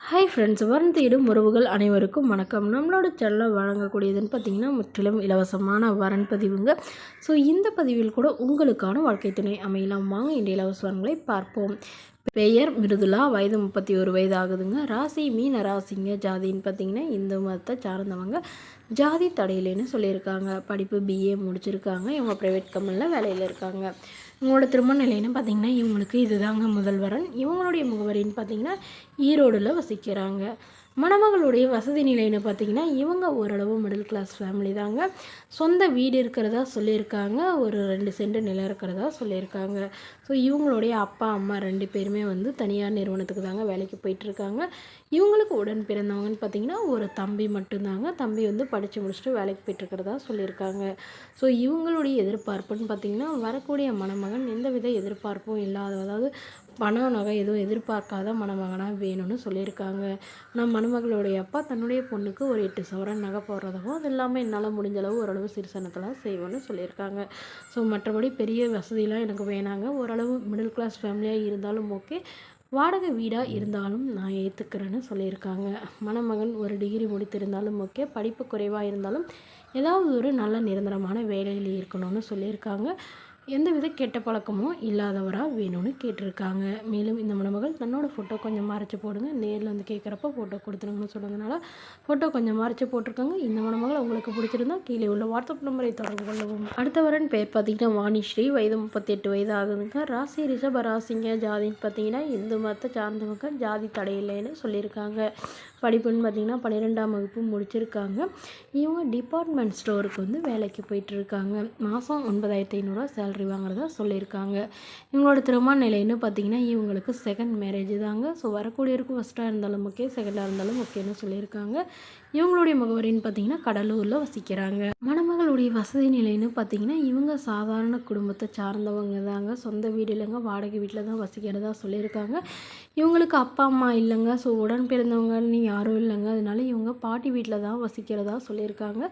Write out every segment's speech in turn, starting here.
Hi friends, வரன் தேடும் உறவுகள் அனைவருக்கும் வணக்கம். நம்மளோட சேனலில் வழங்கக்கூடியதுன்னு பார்த்திங்கன்னா முற்றிலும் இலவசமான வரன் பதிவுங்க. ஸோ இந்த பதிவில் கூட உங்களுக்கான வாழ்க்கை துணை அமையலாம். வாங்க இன்றைய இலவச வரன்களை பார்ப்போம். பெயர் மிருதுலா, வயது 31 வயது ஆகுதுங்க. ராசி மீன ராசிங்க. ஜாதின்னு பார்த்திங்கன்னா இந்து மதத்தை சார்ந்தவங்க. ஜாதி தடையிலேன்னு சொல்லியிருக்காங்க. படிப்பு BA முடிச்சிருக்காங்க. இவங்க ப்ரைவேட் கம்பெனியில் வேலையில் இருக்காங்க. இவங்களோட திருமண நிலைன்னு பார்த்திங்கன்னா இவங்களுக்கு இதுதாங்க முதல் வரன். இவங்களுடைய முகவரின்னு பார்த்திங்கன்னா ஈரோடில் வசிக்கிறாங்க. மணமகளுடைய வசதி நிலைன்னு பார்த்திங்கன்னா இவங்க ஓரளவு மிடில் கிளாஸ் ஃபேமிலி தாங்க. சொந்த வீடு இருக்கிறதா சொல்லியிருக்காங்க. ஒரு 2 சென்ட் நிலம் இருக்கிறதா சொல்லியிருக்காங்க. ஸோ இவங்களுடைய அப்பா அம்மா 2 பேருமே தனியார் நிறுவனத்துக்கு தாங்க வேலைக்கு போயிட்டுருக்காங்க. இவங்களுக்கு உடன் பிறந்தவங்கன்னு பார்த்திங்கன்னா ஒரு தம்பி மட்டும்தாங்க. தம்பி படித்து முடிச்சுட்டு வேலைக்கு போயிட்டுருக்கிறதா சொல்லியிருக்காங்க. ஸோ இவங்களுடைய எதிர்பார்ப்புன்னு பார்த்திங்கன்னா வரக்கூடிய மணமகன் எந்தவித எதிர்பார்ப்பும் இல்லாத, அதாவது பணம் நகை எதுவும் எதிர்பார்க்காத மணமகனாக வேணும்னு சொல்லியிருக்காங்க. நான் மணமகளுடைய அப்பா தன்னுடைய பொண்ணுக்கு ஒரு 8 சவரன் நகை போடுறதாகவும் அது இல்லாமல் என்னால் முடிஞ்ச அளவு ஓரளவு சிறுசனத்தெல்லாம் செய்வோன்னு சொல்லியிருக்காங்க. ஸோ மற்றபடி பெரிய வசதியெலாம் எனக்கு வேணாங்க. ஓரளவு மிடில் கிளாஸ் ஃபேமிலியாக இருந்தாலும் ஓகே, வாடகை வீடாக இருந்தாலும் நான் ஏற்றுக்கிறேன்னு சொல்லியிருக்காங்க. மணமகன் ஒரு டிகிரி முடித்திருந்தாலும் ஓகே, படிப்பு குறைவாக இருந்தாலும் ஏதாவது ஒரு நல்ல நிரந்தரமான வேலையில் இருக்கணும்னு சொல்லியிருக்காங்க. எந்தவித கெட்ட பழக்கமும் இல்லாதவராக வேணும்னு கேட்டிருக்காங்க. மேலும் இந்த மணமகள் தன்னோட ஃபோட்டோ கொஞ்சம் மறைச்சி போடுங்க, நேரில் கேட்குறப்ப ஃபோட்டோ கொடுத்துருங்கன்னு சொன்னதுனால ஃபோட்டோ கொஞ்சம் மறைச்சி போட்டிருக்காங்க. இந்த மணமகள் உங்களுக்கு பிடிச்சிருந்தா கீழே உள்ள வாட்ஸ்அப் நம்பரை தொடர்பு கொள்ளவும். அடுத்த வரன் பேர் பார்த்திங்கன்னா வாணிஸ்ரீ, வயது 38 வயது ஆகுதுங்க. ராசி ரிஷப ராசிங்க. ஜாதின்னு பார்த்திங்கன்னா இந்து மதத்தை சார்ந்தவங்க. ஜாதி தடையில்லைன்னு சொல்லியிருக்காங்க. படிப்புன்னு பார்த்திங்கன்னா 12ஆம் வகுப்பு முடிச்சிருக்காங்க. இவங்க டிபார்ட்மெண்ட் ஸ்டோருக்கு வேலைக்கு போயிட்டுருக்காங்க. மாதம் 9500 சேலரி வாங்குறதா சொல்லியிருக்காங்க. இவங்களோட திருமண நிலைன்னு பார்த்திங்கன்னா இவங்களுக்கு செகண்ட் மேரேஜ் தாங்க. ஸோ வரக்கூடியவருக்கு ஃபஸ்ட்டாக இருந்தாலும் ஓகே, செகண்டாக இருந்தாலும் ஓகேன்னு சொல்லியிருக்காங்க. இவங்களுடைய முகவரின்னு பார்த்திங்கன்னா கடலூரில் வசிக்கிறாங்க. மணமகளுடைய வசதி நிலைன்னு பார்த்திங்கன்னா இவங்க சாதாரண குடும்பத்தை சார்ந்தவங்க தாங்க. சொந்த வீடு இல்லைங்க, வாடகை வீட்டில் தான் வசிக்கிறதா சொல்லியிருக்காங்க. இவங்களுக்கு அப்பா அம்மா இல்லைங்க. ஸோ உடன் பிறந்தவங்கன்னு யாரும் இல்லைங்க. அதனால இவங்க பாட்டி வீட்டில் தான் வசிக்கிறதா சொல்லியிருக்காங்க.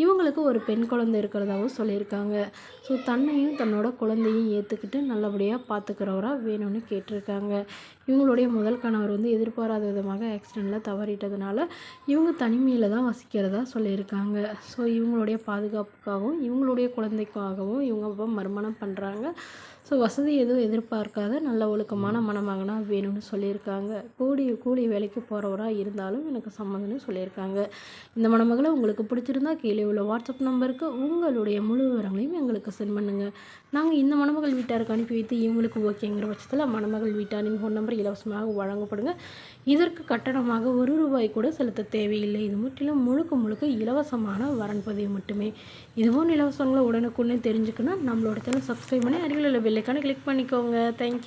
இவங்களுக்கு ஒரு பெண் குழந்தை இருக்கிறதாவும் சொல்லியிருக்காங்க. ஸோ தன்னையும் தன்னோட குழந்தையும் ஏற்றுக்கிட்டு நல்லபடியாக பார்த்துக்கிறவராக வேணும்னு கேட்டிருக்காங்க. இவங்களுடைய முதல் கணவர் எதிர்பாராத விதமாக ஆக்சிடெண்ட்டில் தவறிட்டதுனால இவங்க தனிமையில் தான் வசிக்கிறதா சொல்லியிருக்காங்க. ஸோ இவங்களுடைய பாதுகாப்புக்காகவும் இவங்களுடைய குழந்தைக்காகவும் இவங்க மறுமணம் பண்ணுறாங்க. ஸோ வசதி எதுவும் எதிர்பார்க்காத நல்ல ஒழுக்கமான மணமகனாக வேணும்னு சொல்லியிருக்காங்க. கூலி வேலைக்கு போகிறவராக இருந்தாலும் எனக்கு சம்மந்தம்னு சொல்லியிருக்காங்க. இந்த மணமகளை உங்களுக்கு பிடிச்சிருந்தா கீழே உள்ள வாட்ஸ்அப் நம்பருக்கு உங்களுடைய முழு விவரங்களையும் எங்களுக்கு சென்ட் பண்ணுங்கள். நாங்கள் இந்த மணமகள் வீட்டாருக்கு அனுப்பி வைத்து இவங்களுக்கு ஓகேங்கிற பட்சத்தில் மணமகள் வீட்டாரின் ஃபோன் நம்பர் இலவசமாக வழங்கப்படுங்க. இதற்கு கட்டணமாக ₹1 கூட செலுத்த தேவையில்லை. இது முற்றிலும் முழுக்க இலவசமான வரன் பதிவு மட்டுமே. இதுவும் இலவசங்களை உடனுக்குடனே தெரிஞ்சுக்கணும். நம்மளோட சேனல் சப்ஸ்கிரைப் பண்ணி அருகில் உள்ள பெல் ஐகானை கிளிக் பண்ணிக்கோங்க. தேங்க்யூ.